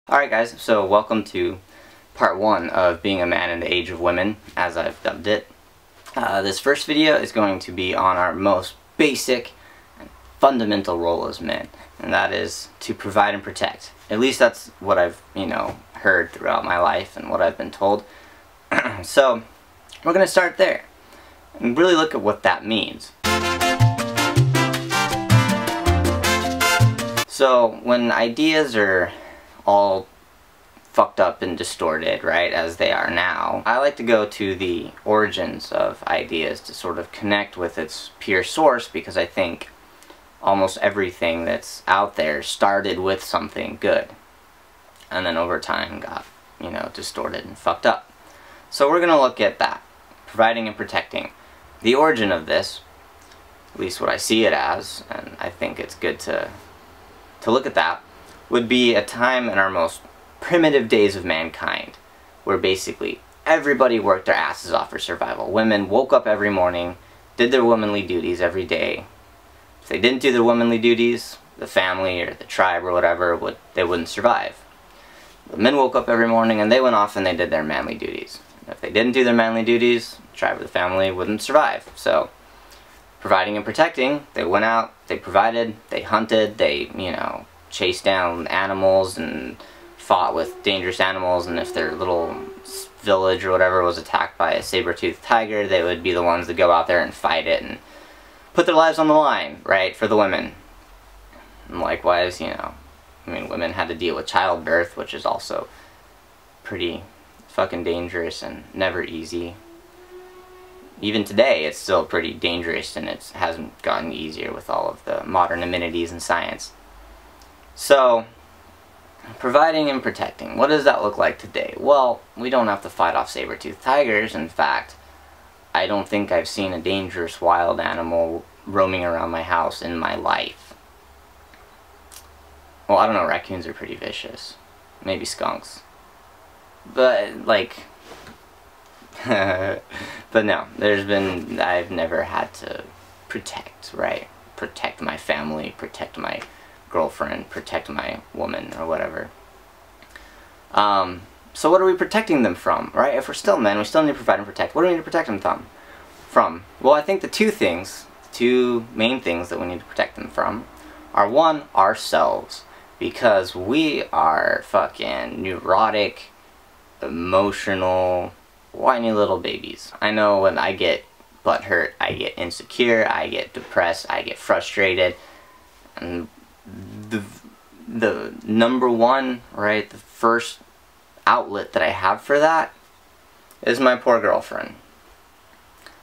Alright guys, so welcome to part 1 of being a man in the age of women, as I've dubbed it. This first video is going to be on our most basic and fundamental role as men, and that is to provide and protect. At least that's what I've, heard throughout my life and what I've been told. So, we're going to start there and really look at what that means. So, when ideas are all fucked up and distorted, right, as they are now, I like to go to the origins of ideas to sort of connect with its pure source, because I think almost everything that's out there started with something good and then over time got, distorted and fucked up. So we're gonna look at that, providing and protecting. The origin of this, at least what I see it as, and I think it's good to look at that, would be a time in our most primitive days of mankind, where basically everybody worked their asses off for survival. Women woke up every morning, did their womanly duties every day. If they didn't do their womanly duties, the family or the tribe or whatever, they wouldn't survive. The men woke up every morning and they went off and they did their manly duties. And if they didn't do their manly duties, the tribe or the family wouldn't survive. So, providing and protecting, they went out, they provided, they hunted, they, chased down animals and fought with dangerous animals, and if their little village or whatever was attacked by a saber-toothed tiger, they would be the ones that go out there and fight it and put their lives on the line, right, for the women. And likewise, women had to deal with childbirth, which is also pretty fucking dangerous and never easy. Even today, it's still pretty dangerous, and it hasn't gotten easier with all of the modern amenities in science. So, providing and protecting. What does that look like today? Well, we don't have to fight off saber-toothed tigers. In fact, I don't think I've seen a dangerous wild animal roaming around my house in my life. Well, I don't know, raccoons are pretty vicious. Maybe skunks. But, but no, I've never had to protect, right? Protect my family, protect my girlfriend, protect my woman, or whatever. So what are we protecting them from, right? If we're still men, we still need to provide and protect. What do we need to protect them from? Well, I think the two main things that we need to protect them from are, one, ourselves. Because we are fucking neurotic, emotional, whiny little babies. I know when I get butthurt, I get insecure, I get depressed, I get frustrated, and the number one, right, the first outlet that I have for that is my poor girlfriend.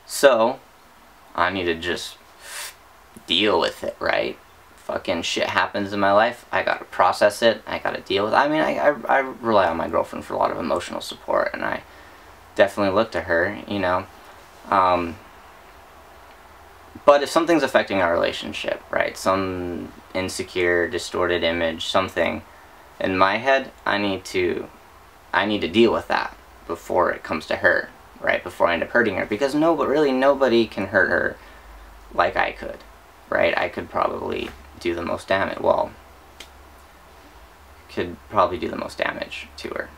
So, I need to just deal with it, right? Fucking shit happens in my life, I gotta process it, I gotta deal with it. I mean, I rely on my girlfriend for a lot of emotional support, and I definitely look to her, but if something's affecting our relationship, right, some insecure, distorted image, something, in my head, I need to deal with that before it comes to her, right, before I end up hurting her, because really nobody can hurt her like I could, right? I could probably do the most damage, to her.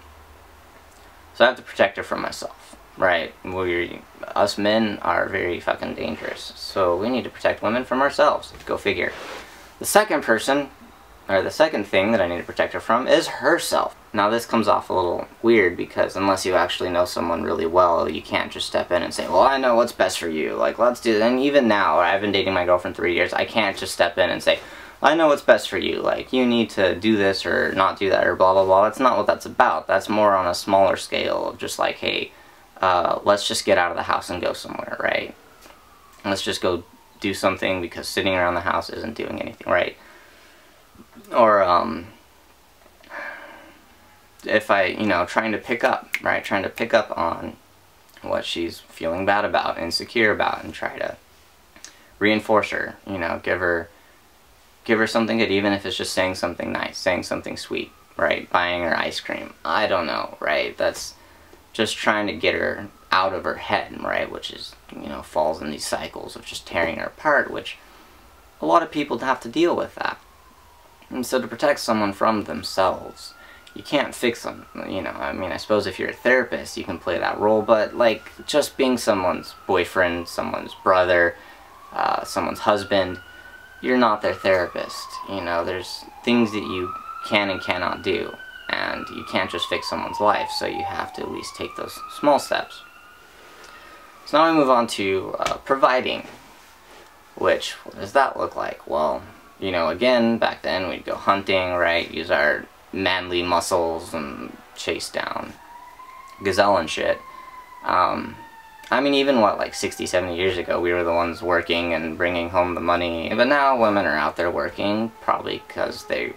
So I have to protect her from myself, right? Us men are very fucking dangerous, so we need to protect women from ourselves. Go figure. The second thing that I need to protect her from is herself. Now this comes off a little weird, because unless you actually know someone really well, you can't just step in and say, well, I know what's best for you, let's do it. And even now, I've been dating my girlfriend 3 years, I can't just step in and say, I know what's best for you, you need to do this or not do that or blah blah blah. That's not what that's about. That's more on a smaller scale of just hey, let's just get out of the house and go somewhere, right? Let's just go do something, because sitting around the house isn't doing anything, right? Or, if trying to pick up, right? Trying to pick up on what she's feeling bad about, insecure about, and try to reinforce her, give her something good, even if it's just saying something nice, saying something sweet, right? Buying her ice cream. I don't know, right? That's just trying to get her out of her head, right? Which is, falls in these cycles of just tearing her apart, which a lot of people have to deal with that. And so to protect someone from themselves, You can't fix them, you know. I mean, I suppose if you're a therapist, you can play that role, but, like, just being someone's boyfriend, someone's brother, someone's husband, you're not their therapist, you know. There's things that you can and cannot do, and you can't just fix someone's life, so you have to at least take those small steps. So now we move on to providing, which, what does that look like? Well, you know, again, back then we'd go hunting, right, use our manly muscles and chase down gazelle and shit. I mean, even what, like 60, 70 years ago, we were the ones working and bringing home the money. But now women are out there working, probably because they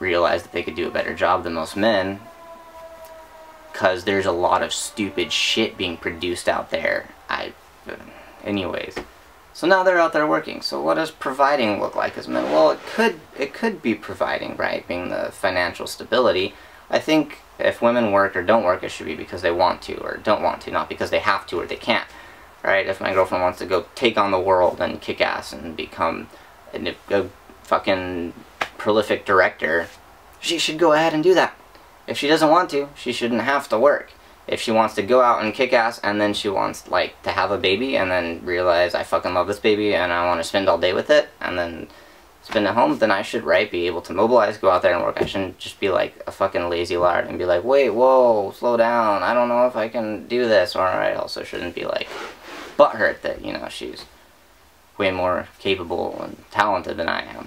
realized that they could do a better job than most men, because there's a lot of stupid shit being produced out there. Anyways. So now they're out there working. So what does providing look like as men? Well, it could be providing, right? Being the financial stability. I think if women work or don't work, it should be because they want to or don't want to, not because they have to or they can't, right? If my girlfriend wants to go take on the world and kick ass and become a fucking prolific director, she should go ahead and do that. If she doesn't want to, she shouldn't have to work. If she wants to go out and kick ass and then she wants, like, to have a baby and then realize I fucking love this baby and I want to spend all day with it and then spend at home, then I should, right, be able to mobilize, go out there and work. I shouldn't just be like a fucking lazy lard and be like, wait, whoa, slow down, I don't know if I can do this. Or I also shouldn't be like butthurt that, you know, she's way more capable and talented than I am.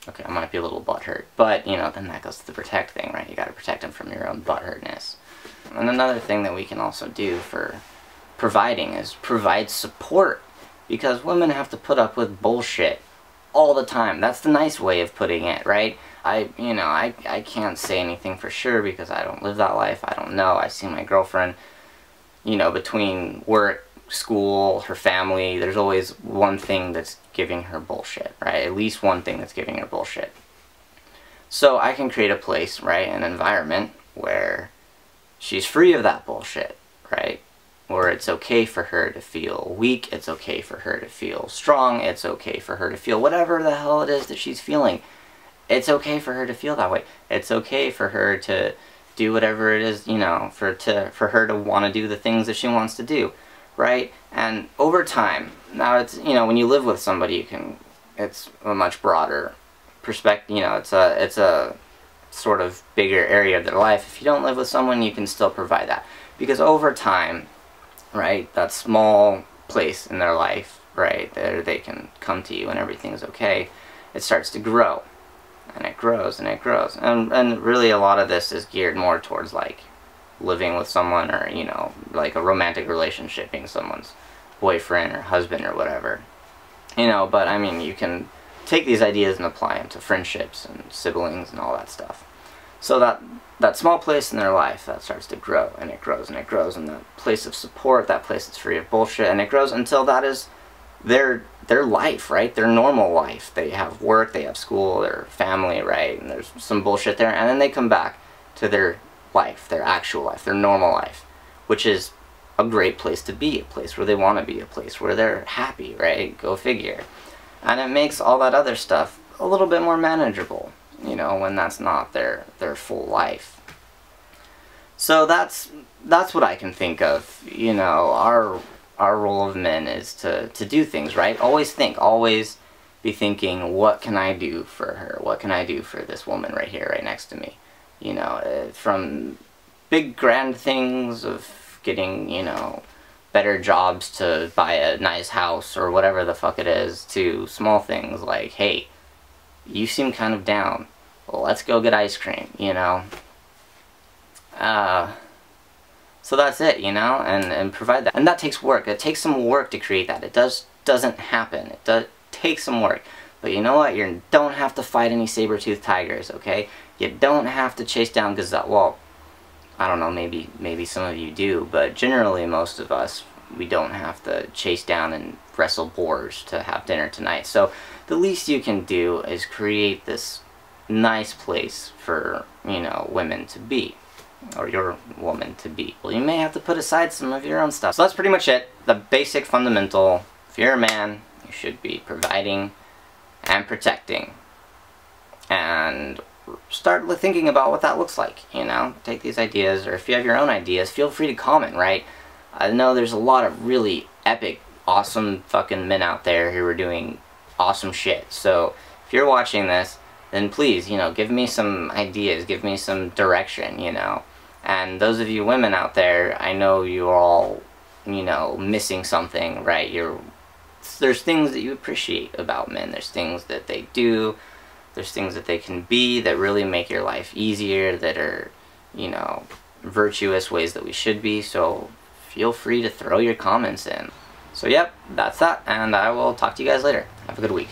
Okay, I might be a little butthurt, but, you know, then that goes to the protect thing, right? You gotta protect them from your own butthurtness. And another thing that we can also do for providing is provide support, because women have to put up with bullshit all the time. That's the nice way of putting it, right? I can't say anything for sure because I don't live that life. I don't know. I see my girlfriend, you know, between work, school, her family, there's always one thing that's giving her bullshit, right? At least one thing that's giving her bullshit. So I can create a place, right, an environment where she's free of that bullshit, right? Where it's okay for her to feel weak, it's okay for her to feel strong, it's okay for her to feel whatever the hell it is that she's feeling. It's okay for her to feel that way. It's okay for her to do whatever it is, you know, for her to want to do the things that she wants to do. Right? And over time, now it's, you know, when you live with somebody, you can, it's a much broader perspective, you know, it's a sort of bigger area of their life. If you don't live with someone, you can still provide that. Because over time, right, that small place in their life, right, there they can come to you and everything's okay, it starts to grow. And it grows and it grows. And really a lot of this is geared more towards, like, living with someone, or, you know, like a romantic relationship, being someone's boyfriend or husband or whatever, you know. But I mean, you can take these ideas and apply them to friendships and siblings and all that stuff. So that small place in their life, that starts to grow and it grows and it grows, and that place of support, that place that's free of bullshit, and it grows until that is their life, right? Their normal life. They have work, they have school, their family, right? And there's some bullshit there, and then they come back to their life, their actual life, their normal life, which is a great place to be, a place where they want to be, a place where they're happy, right? Go figure. And it makes all that other stuff a little bit more manageable, you know, when that's not their full life. So that's what I can think of, you know. Our role of men is to do things, right? Always think, always be thinking, what can I do for her? What can I do for this woman right here, right next to me? You know, from big grand things of getting, you know, better jobs to buy a nice house or whatever the fuck it is, to small things like, hey, you seem kind of down, well, let's go get ice cream, you know. So that's it, you know, and provide that. And that takes work. It takes some work to create that. It doesn't happen. It does take some work. But you know what? You don't have to fight any saber-toothed tigers, okay? You don't have to chase down gazelle. Well, I don't know, maybe some of you do, but generally most of us, we don't have to chase down and wrestle boars to have dinner tonight. So the least you can do is create this nice place for, you know, women to be, or your woman to be. Well, you may have to put aside some of your own stuff. So that's pretty much it. The basic fundamental, if you're a man, you should be providing and protecting. start thinking about what that looks like, you know? Take these ideas, or if you have your own ideas, feel free to comment, right? I know there's a lot of really epic, awesome fucking men out there who are doing awesome shit. So if you're watching this, then please, you know, give me some ideas, give me some direction, you know? And those of you women out there, I know you're all, you know, missing something, right? There's things that you appreciate about men. There's things that they do. There's things that they can be that really make your life easier, that are, you know, virtuous ways that we should be. So feel free to throw your comments in. So yep, that's that, and I will talk to you guys later. Have a good week.